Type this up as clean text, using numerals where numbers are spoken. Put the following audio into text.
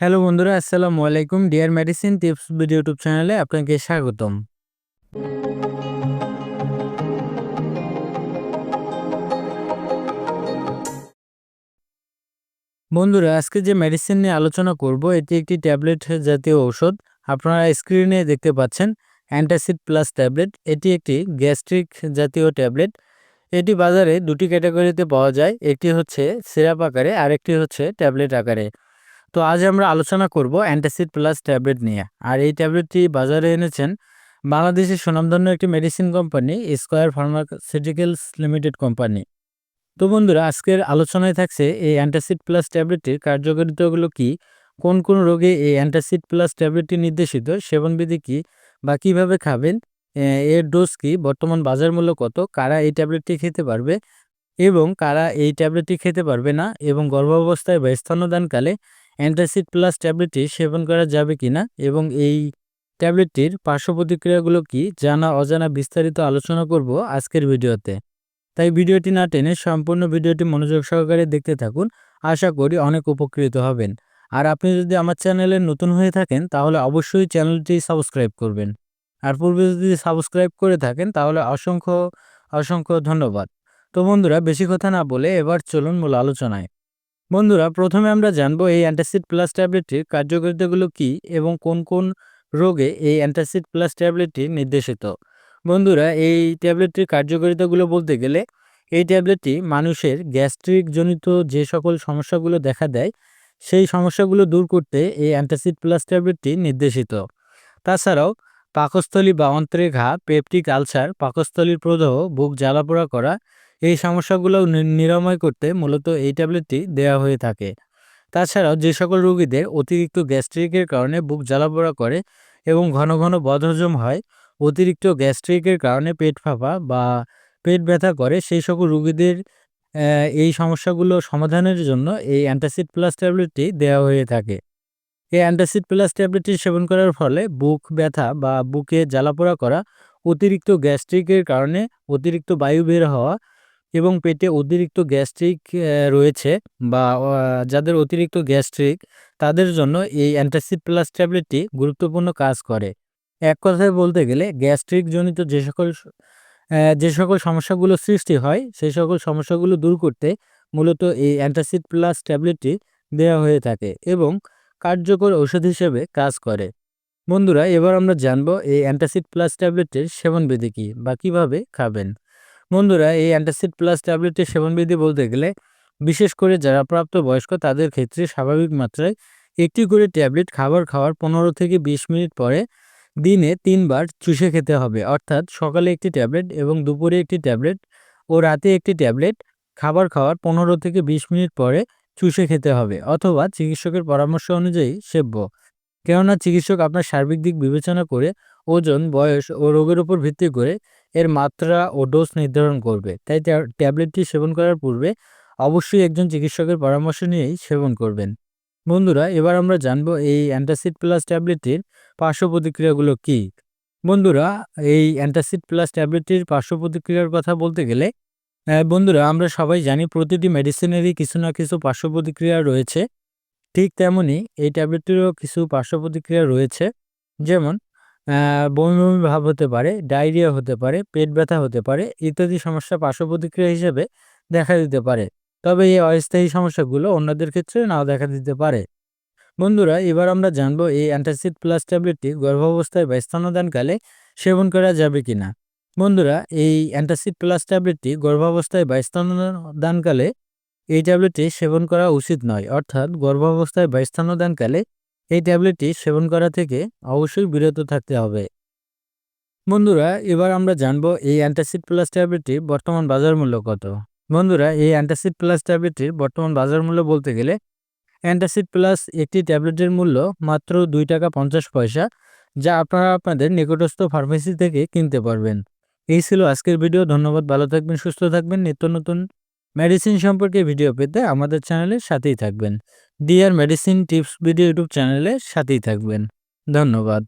Hello বন্ধুরা, আসসালামু আলাইকুম। Dear medicine tips video YouTube চ্যানেলে আপনাকে স্বাগতম। বন্ধুরা, আজকে যে মেডিসিন নিয়ে আলোচনা করব এটি একটি ট্যাবলেট জাতীয় ঔষধ। আপনারা স্ক্রিনে দেখতে পাচ্ছেন অ্যান্টাসিড প্লাস ট্যাবলেট। এটি একটি গ্যাস্ট্রিক জাতীয় ট্যাবলেট। এটি বাজারে দুটি ক্যাটাগরিতে পাওয়া যায়, একটি হচ্ছে সিরাপ আকারে আর একটি হচ্ছে ট্যাবলেট আকারে। তো আজ আমরা আলোচনা করব অ্যান্টাসিড প্লাস ট্যাবলেট নিয়ে। আর এই ট্যাবলেটটি বাজারে এনেছেন বাংলাদেশের সুনামধন্য একটি medicine company square pharmaceuticals limited company. তো বন্ধুরা, আজকের আলোচনায় থাকছে এই অ্যান্টাসিড প্লাস ট্যাবলেটটির কার্যকারিতাগুলো কি, কোন কোন রোগে এই অ্যান্টাসিড প্লাস ট্যাবলেটটি নির্দেশিত, সেবনবিধি কি বা কিভাবে খাবেন, এর ডোজ কি, বর্তমান বাজার মূল্য কত, কারা এই ট্যাবলেটটি খেতে পারবে এবং কারা এই ট্যাবলেটটি খেতে পারবে না, এবং গর্ভাবস্থায় বা স্তন্যদানকালে অ্যান্টাসিড প্লাস ট্যাবলেটটি সেবন করা যাবে কিনা এবং এই ট্যাবলেটটির পার্শ্ব প্রতিক্রিয়াগুলো কি, জানা অজানা বিস্তারিত আলোচনা করব আজকের ভিডিওতে। তাই ভিডিওটি না টেনে সম্পূর্ণ ভিডিওটি মনোযোগ সহকারে দেখতে থাকুন। আশা করি অনেক উপকৃত হবেন। আর আপনি যদি আমার চ্যানেলে নতুন হয়ে থাকেন তাহলে অবশ্যই চ্যানেলটি সাবস্ক্রাইব করবেন। আর পূর্বে যদি সাবস্ক্রাইব করে থাকেন তাহলে অসংখ্য অসংখ্য ধন্যবাদ। তো বন্ধুরা, বেশি কথা না বলে এবার চলুন মূল আলোচনায়। বন্ধুরা, প্রথমে আমরা জানবো এই অ্যান্টাসিড প্লাস ট্যাবলেটটির কার্যকারিতাগুলো কি এবং কোন কোন রোগে এই অ্যান্টাসিড প্লাস ট্যাবলেটটি নির্দেশিত। বন্ধুরা, এই ট্যাবলেটটির কার্যকারিতাগুলো বলতে গেলে এই ট্যাবলেটটি মানুষের গ্যাস্ট্রিক জনিত যে সকল সমস্যাগুলো দেখা দেয় সেই সমস্যাগুলো দূর করতে এই অ্যান্টাসিড প্লাস ট্যাবলেটটি নির্দেশিত। তাছাড়াও পাকস্থলী বা অন্ত্রে ঘা, পেপটিক আলসার, পাকস্থলীর প্রদাহ, বুক জ্বালাপোড়া করা এই সমস্যাগুলো নিরাময় করতে মূলত এই ট্যাবলেটটি দেওয়া হয়ে থাকে। তাছাড়াও যে সকল রোগীদের অতিরিক্ত গ্যাস্ট্রিকের কারণে বুক জ্বালাপোড়া করে এবং ঘন ঘন বদহজম হয়, অতিরিক্ত গ্যাস্ট্রিকের কারণে পেট ফাঁপা বা পেট ব্যথা করে, সেই সকল রোগীদের এই সমস্যাগুলো সমাধানের জন্য এই অ্যান্টাসিড প্লাস ট্যাবলেটটি দেওয়া হয়ে থাকে। এই অ্যান্টাসিড প্লাস ট্যাবলেটটি সেবন করার ফলে বুক ব্যথা বা বুকে জ্বালাপোড়া করা, অতিরিক্ত গ্যাস্ট্রিকের কারণে অতিরিক্ত বায়ু বের হওয়া এবং পেটে অতিরিক্ত গ্যাস্ট্রিক রয়েছে বা যাদের অতিরিক্ত গ্যাস্ট্রিক তাদের জন্য এই অ্যান্টাসিড প্লাস ট্যাবলেটটি গুরুত্বপূর্ণ কাজ করে। এক কথায় বলতে গেলে গ্যাস্ট্রিক জনিত যে সকল সমস্যাগুলো সৃষ্টি হয় সেই সকল সমস্যাগুলো দূর করতে মূলত এই অ্যান্টাসিড প্লাস ট্যাবলেটটি দেওয়া হয়ে থাকে এবং কার্যকর ঔষধ হিসেবে কাজ করে। বন্ধুরা, এবার আমরা জানবো এই অ্যান্টাসিড প্লাস ট্যাবলেটের সেবনবিধি কি বা কিভাবে খাবেন। বন্ধুরা, এই অ্যান্টাসিড প্লাস ট্যাবলেটের সেবনবিধি বলতে গেলে বিশেষ করে যারা প্রাপ্তবয়স্ক তাদের ক্ষেত্রে স্বাভাবিক মাত্রায় একটি করে ট্যাবলেট খাবার খাওয়ার 15 থেকে 20 মিনিট পরে দিনে 3 বার চুষে খেতে হবে। অর্থাৎ সকালে একটি ট্যাবলেট এবং দুপুরে একটি ট্যাবলেট ও রাতে একটি ট্যাবলেট খাবার খাওয়ার 15 থেকে 20 মিনিট পরে চুষে খেতে হবে, অথবা চিকিৎসকের পরামর্শ অনুযায়ী সেব্য। কেননা চিকিৎসক আপনার সার্বিক দিক বিবেচনা করে ওজন, বয়স ও রোগের উপর ভিত্তি করে এর মাত্রা ও ডোজ নির্ধারণ করবে। তাই ট্যাবলেটটি সেবন করার পূর্বে অবশ্যই একজন চিকিৎসকের পরামর্শ নিয়েই সেবন করবেন। বন্ধুরা, এবার আমরা জানবো এই অ্যান্টাসিড প্লাস ট্যাবলেটটির পার্শ্ব প্রতিক্রিয়াগুলো কি। বন্ধুরা, এই অ্যান্টাসিড প্লাস ট্যাবলেটটির পার্শ্ব প্রতিক্রিয়ার কথা বলতে গেলে বন্ধুরা, আমরা সবাই জানি প্রতিটি মেডিসিনেরই কিছু না কিছু পার্শ্ব প্রতিক্রিয়া রয়েছে। ঠিক তেমনি এই ট্যাবলেটটিরও কিছু পার্শ্ব প্রতিক্রিয়া রয়েছে। যেমন বমি বমি ভাব হতে পারে, ডায়রিয়া হতে পারে, পেট ব্যথা হতে পারে ইত্যাদি সমস্যা পার্শ্ব প্রতিক্রিয়া হিসেবে দেখা দিতে পারে। তবে এই অস্থায়ী সমস্যাগুলো অন্যদের ক্ষেত্রে নাও দেখা দিতে পারে। বন্ধুরা, এবার আমরা জানবো এই অ্যান্টাসিড প্লাস ট্যাবলেটটি গর্ভাবস্থায় বা স্তন্যদানকালে সেবন করা যাবে কিনা। বন্ধুরা, এই অ্যান্টাসিড প্লাস ট্যাবলেটটি গর্ভাবস্থায় বা স্তন্যদানকালে এই ট্যাবলেটটি সেবন করা উচিত নয়। অর্থাৎ গর্ভাবস্থায় বা স্তন্যদানকালে এই ট্যাবলেটটি সেবন করা থেকে অবশ্যই বিরত থাকতে হবে। বন্ধুরা, এবার আমরা জানবো এই অ্যান্টাসিড প্লাস ট্যাবলেটটির বর্তমান বাজার মূল্য কত। বন্ধুরা, এই অ্যান্টাসিড প্লাস ট্যাবলেটটির বর্তমান বাজার মূল্য বলতে গেলে অ্যান্টাসিড প্লাস একটি ট্যাবলেটের মূল্য মাত্র 2 টাকা 50 পয়সা, যা আপনারা আপনাদের নিকটস্থ ফার্মেসি থেকে কিনতে পারবেন। এই ছিল আজকের ভিডিও। ধন্যবাদ। ভালো থাকবেন, সুস্থ থাকবেন। নিত্য নতুন মেডিসিন সম্পর্কে ভিডিও পেতে আমাদের চ্যানেলের সাথেই থাকবেন। Dear medicine tips video YouTube চ্যানেলের সাথেই থাকবেন। ধন্যবাদ।